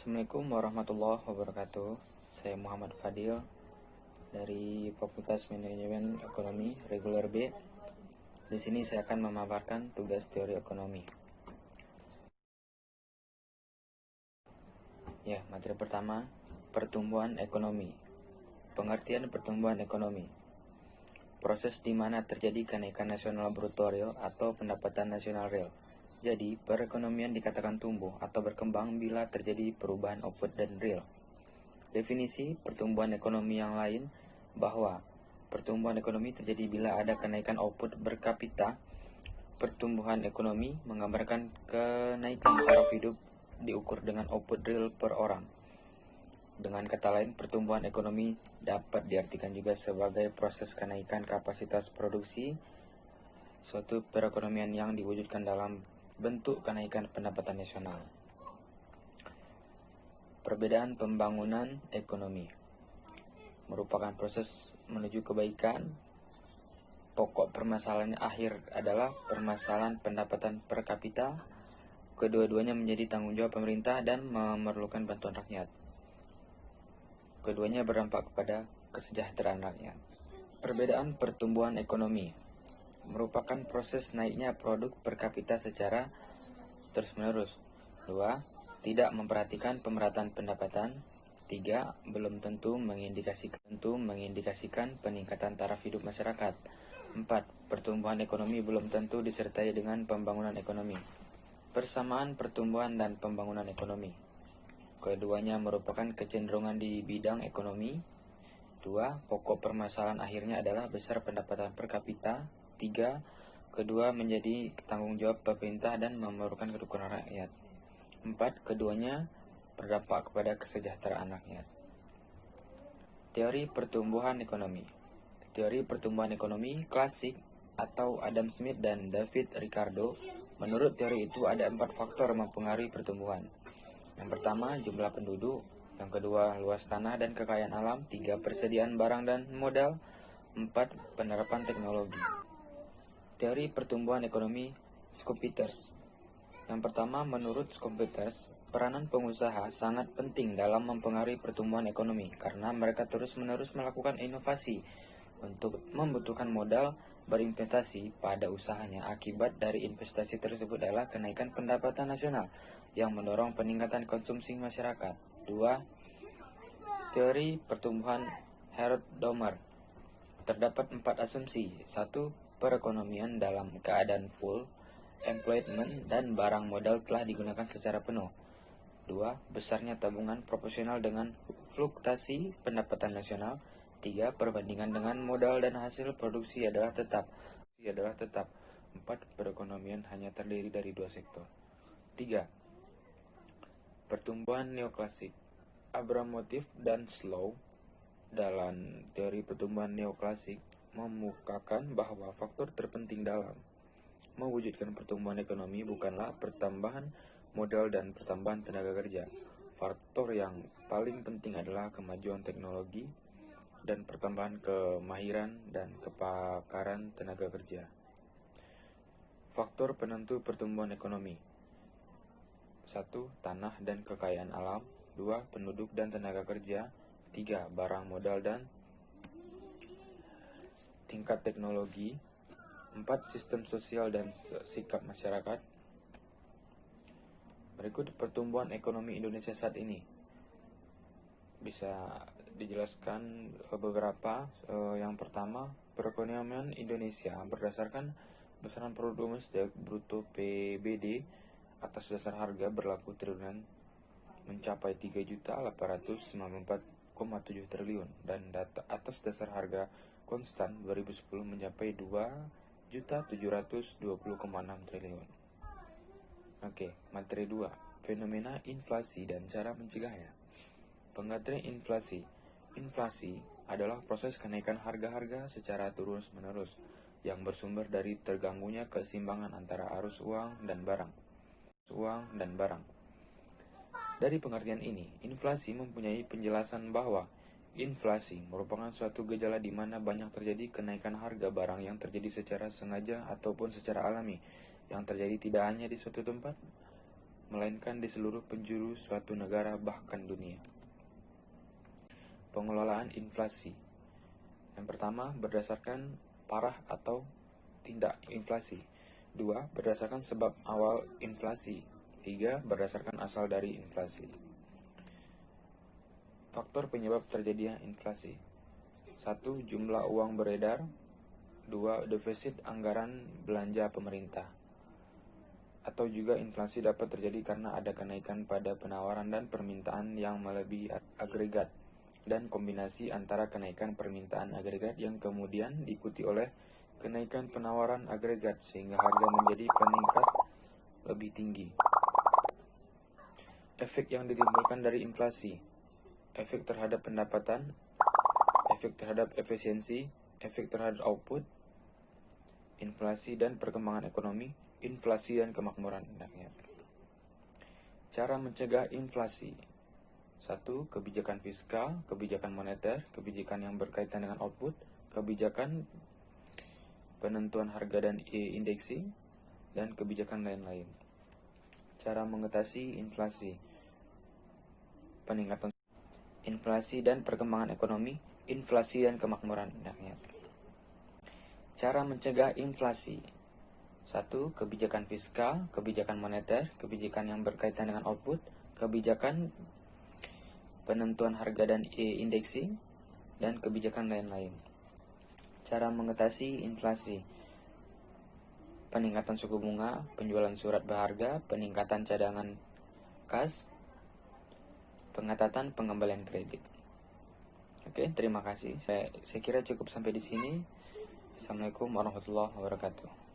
Assalamualaikum warahmatullahi wabarakatuh. Saya Muhammad Fadil dari Fakultas Manajemen Ekonomi Reguler B. Di sini saya akan memaparkan tugas teori ekonomi. Ya, materi pertama, pertumbuhan ekonomi. Pengertian pertumbuhan ekonomi. Proses di mana terjadi kenaikan nasional bruto real atau pendapatan nasional real. Jadi, perekonomian dikatakan tumbuh atau berkembang bila terjadi perubahan output dan real. Definisi pertumbuhan ekonomi yang lain bahwa pertumbuhan ekonomi terjadi bila ada kenaikan output berkapita. Pertumbuhan ekonomi menggambarkan kenaikan taraf hidup diukur dengan output real per orang. Dengan kata lain, pertumbuhan ekonomi dapat diartikan juga sebagai proses kenaikan kapasitas produksi suatu perekonomian yang diwujudkan dalam bentuk kenaikan pendapatan nasional. Perbedaan pembangunan ekonomi merupakan proses menuju kebaikan. Pokok permasalahan akhir adalah permasalahan pendapatan per kapita. Kedua-duanya menjadi tanggung jawab pemerintah dan memerlukan bantuan rakyat. Keduanya berdampak kepada kesejahteraan rakyat. Perbedaan pertumbuhan ekonomi merupakan proses naiknya produk per kapita secara terus-menerus. 2. Tidak memperhatikan pemerataan pendapatan. 3. Belum tentu mengindikasikan peningkatan taraf hidup masyarakat. 4. Pertumbuhan ekonomi belum tentu disertai dengan pembangunan ekonomi. Persamaan pertumbuhan dan pembangunan ekonomi. Keduanya merupakan kecenderungan di bidang ekonomi. 2. Pokok permasalahan akhirnya adalah besar pendapatan per kapita. 3. Kedua menjadi tanggung jawab pemerintah dan memerlukan kedukungan rakyat. 4. Keduanya berdampak kepada kesejahteraan rakyat. Teori pertumbuhan ekonomi. Teori pertumbuhan ekonomi klasik atau Adam Smith dan David Ricardo. Menurut teori itu ada 4 faktor mempengaruhi pertumbuhan. Yang pertama, jumlah penduduk. Yang kedua, luas tanah dan kekayaan alam. 3. Persediaan barang dan modal. 4. Penerapan teknologi. Teori pertumbuhan ekonomi Schumpeter. Yang pertama, menurut Schumpeter, peranan pengusaha sangat penting dalam mempengaruhi pertumbuhan ekonomi karena mereka terus-menerus melakukan inovasi untuk membutuhkan modal berinvestasi pada usahanya. Akibat dari investasi tersebut adalah kenaikan pendapatan nasional yang mendorong peningkatan konsumsi masyarakat. 2. Teori pertumbuhan Harold Domer. Terdapat 4 asumsi. 1. Perekonomian dalam keadaan full employment dan barang modal telah digunakan secara penuh. 2. Besarnya tabungan proporsional dengan fluktuasi pendapatan nasional. 3. Perbandingan dengan modal dan hasil produksi adalah tetap. 4. Perekonomian hanya terdiri dari 2 sektor. 3. Pertumbuhan neoklasik. Abramovich dan Slow dalam teori pertumbuhan neoklasik memukakan bahwa faktor terpenting dalam mewujudkan pertumbuhan ekonomi bukanlah pertambahan modal dan pertambahan tenaga kerja. Faktor yang paling penting adalah kemajuan teknologi dan pertambahan kemahiran dan kepakaran tenaga kerja. Faktor penentu pertumbuhan ekonomi. 1. Tanah dan kekayaan alam. 2. Penduduk dan tenaga kerja. 3. Barang modal dan tingkat teknologi. 4. Sistem sosial dan sikap masyarakat. Berikut pertumbuhan ekonomi Indonesia saat ini. Bisa dijelaskan beberapa. Yang pertama, perekonomian Indonesia berdasarkan besaran produk domestik bruto PBD atas dasar harga berlaku triwulan mencapai 3.894,7 triliun dan data atas dasar harga konstan 2010 mencapai 2.720,6 triliun. Oke, materi 2. Fenomena inflasi dan cara mencegahnya. Pengertian inflasi. Inflasi adalah proses kenaikan harga-harga secara terus-menerus yang bersumber dari terganggunya keseimbangan antara arus uang dan barang. Dari pengertian ini, inflasi mempunyai penjelasan bahwa inflasi merupakan suatu gejala di mana banyak terjadi kenaikan harga barang yang terjadi secara sengaja ataupun secara alami, yang terjadi tidak hanya di suatu tempat, melainkan di seluruh penjuru suatu negara bahkan dunia. Pengelolaan inflasi. Yang pertama, berdasarkan parah atau tidak inflasi. 2. Berdasarkan sebab awal inflasi. 3. Berdasarkan asal dari inflasi. Faktor penyebab terjadinya inflasi. 1. Jumlah uang beredar. 2. Defisit anggaran belanja pemerintah. Atau juga inflasi dapat terjadi karena ada kenaikan pada penawaran dan permintaan yang melebihi agregat, dan kombinasi antara kenaikan permintaan agregat yang kemudian diikuti oleh kenaikan penawaran agregat sehingga harga menjadi peningkat lebih tinggi. Efek yang ditimbulkan dari inflasi. Efek terhadap pendapatan, efek terhadap efisiensi, efek terhadap output, inflasi dan perkembangan ekonomi, inflasi dan kemakmuran rakyat. Cara mencegah inflasi. 1. Kebijakan fiskal, kebijakan moneter, kebijakan yang berkaitan dengan output, kebijakan penentuan harga dan indeksi, dan kebijakan lain-lain. Cara mengatasi inflasi. Peningkatan inflasi dan perkembangan ekonomi, inflasi dan kemakmuran rakyat. Cara mencegah inflasi. 1. Kebijakan fiskal, kebijakan moneter, kebijakan yang berkaitan dengan output, kebijakan penentuan harga dan indeksi, dan kebijakan lain-lain. Cara mengatasi inflasi. Peningkatan suku bunga, penjualan surat berharga, peningkatan cadangan kas, pengetatan pengembalian kredit. Oke, terima kasih. Saya kira cukup sampai di sini. Assalamualaikum warahmatullahi wabarakatuh.